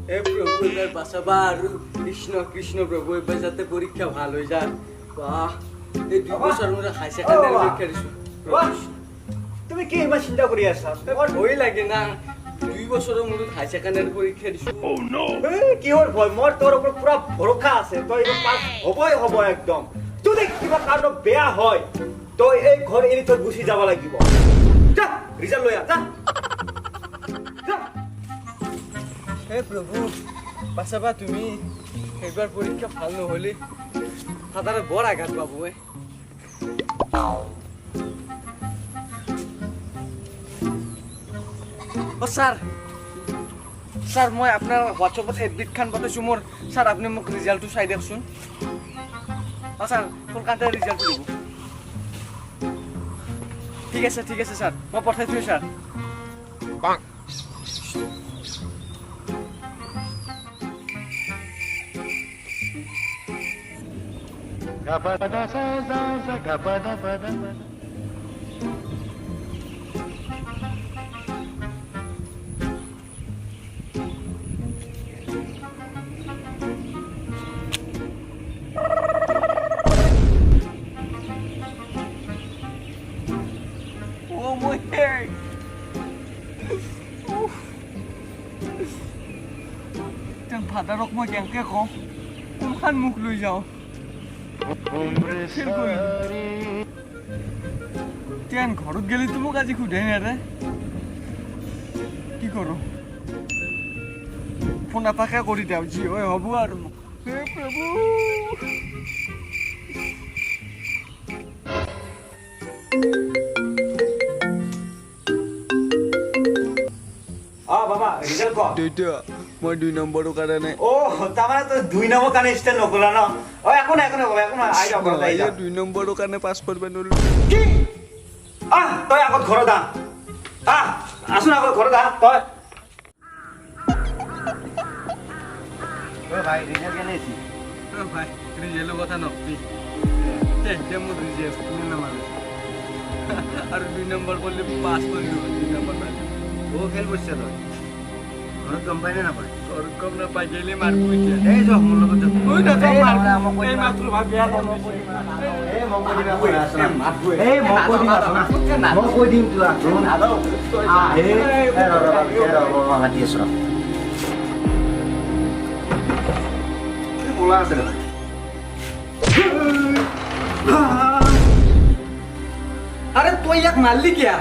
হে প্রভু এবার বাঁচাবা আর কৃষ্ণ কৃষ্ণ প্রভু এবার যাতে পরীক্ষা ভালো হয়ে যায় বাহ এই 2 বছর মধ্যে হাই সেকেন্ডারি পরীক্ষা দিছো তুমি কি ইমান চিন্তা কৰি আছা তোমাৰ ভয় লাগে না 2 বছৰেৰ মধ্যে হাই সেকেন্ডাৰি পৰীক্ষা দিছো কিহৰ ভয় মোৰ তোৰ ওপৰত পুৰা ভৰসা আছে তই এইবাৰ পাছ হ'বই হ'ব একদম যদি কিবা কাৰণত বেয়া হয় তই এই ঘৰ এৰি তই গুচি যাব লাগিব যা ৰিজাল্ট লৈ আহ যা হে প্রভু বাঁচাবা তুমি এবার পরীক্ষা ভালো নহলে ফাদারে বড় আঘাত পাবো ও স্যার স্যার মই আপনার হোয়াটসঅ্যাপত এডমিট খান পাঠাইছো মোর স্যার আপনি মোক রেজাল্টটো চাই দিয়কচোন স্যার কলকাতাৰ রেজাল্ট দিব ঠিক আছে স্যার মই পঠাইছো sir Oh, my hair! Chẳng ফাদারক মই কেনেকে কওঁ কোনখান মুখ লৈ যাওঁ তেন ঘৰত গেলি তো মোক আজি সোধে নেৰে কি কৰোঁ ফোন এটাকে কৰি দিওঁ যি হয় হ'ব আৰু হে প্ৰভু বাবা ৰিজাল্ট ক দুইটা মই 2 নম্বৰৰ কাৰণে তাৰমানে তই 2 নম্বৰ কাৰণে ষ্টেল নকলা ন একো নাই আই যাও ঘৰত আই যাও 2 নম্বৰৰ কাৰণে পাছ কৰিব নোৱাৰিলো কি তই আগত ঘৰত আছোন আগত ঘৰত তই ভাই ৰিজাল্ট কেনে হৈছে ভাই ৰিজাল্টৰ কথা নকবি এতিয়া মোৰ ৰিজাল্ট কোনো নামানে আৰু 2 নম্বৰ কৰিলে পাছ কৰিলো 2 নম্বৰ পাইছো খেল কৰিছে তই ঘৰত গম পাই নে নাপায় ঘৰত গম নাপাই গেলে মাৰবো এতিয়া এই যা মোৰ লগত এই মাত্ৰ ভাবি মই কৈ দিম আরে তুই ইয়াক মারলি কিয়া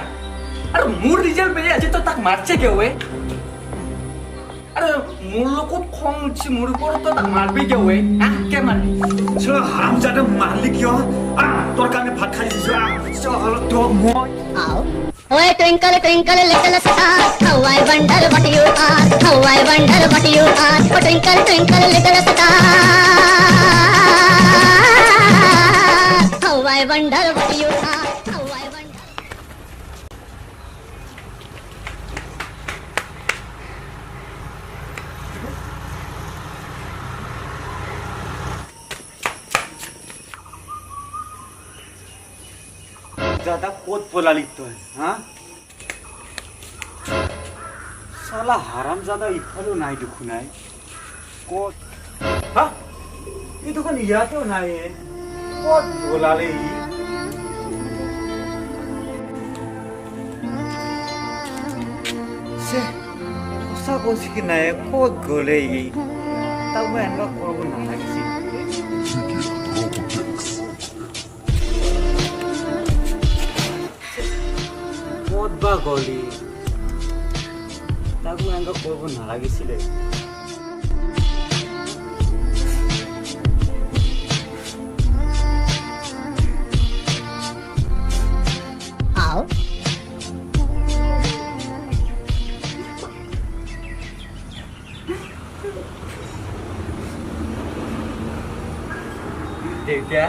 আরে মোর রিজাল্ট বেরিয়ে আছে তো তাক মারছে কেউ আরে মোর লগত খং উঠছে মোর উপর তো তাক মারবি কেউ কে মারবি হারামজাদা মারলি কিয় তোর কারণে ভাত খাই দিছো চল তো মই Oh, twinkle, twinkle, little star, how I wonder what you are, how I wonder what you are. Oh, twinkle, twinkle, little star, how I wonder what you are, how I wonder. দাদা কোত পলালি তই সালা হারামজাদা ইফালেও নাই দেখো নাই কোত এই দোকান ইয়াতেও নাই কোত পলালে সঁচা কৈছে কি নাই ক'ত গ'লে তাক মই এনেকুৱা কৰিব নালাগিছিল ক'ত বা গলি তাক মই এনেকুৱা কৰিব নালাগিছিলে Ow. দেউতা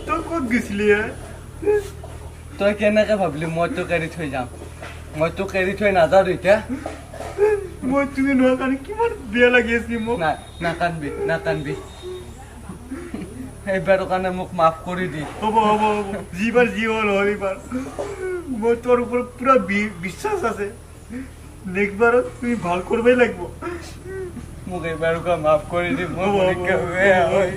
তই ক'ত গৈছিলি তই কেনেকে ভাবিলি মই তোক এৰি থৈ যাম মই তোক এৰি থৈ নাযাওঁ দেউতা মই তুমি নোহোৱাৰ কাৰণে কিমান বেয়া লাগি আছে মোক নাই নাকান্দবি এইবাৰৰ কাৰণে মোক মাফ কৰি দি হ'ব যিবাৰ যি হ'ল হ'ল এইবাৰ মই তোৰ ওপৰত পুৰা বিশ্বাস আছে নেক্সট বাৰত তুমি ভাল কৰিবই লাগিব মোক এবাৰ মাফ কৰি দিম মই পৰীক্ষা বেয়া হয়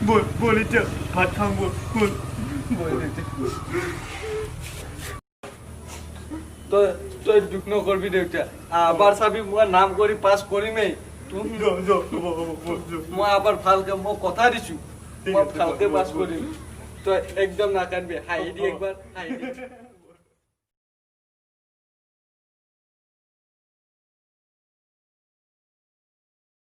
বল বল এতিয়া ভাত খাওঁ বল বল তই তই দুখ নকৰবি দেউতা আবাৰ চাবি মই নাম কৰি পাছ কৰিমেই মই আবাৰ ভালকে মই কথা দিছো মই ভালকে পাছ কৰিম তই একদম নাকানবি হাঁহি দি একবাৰ হাঁহি দি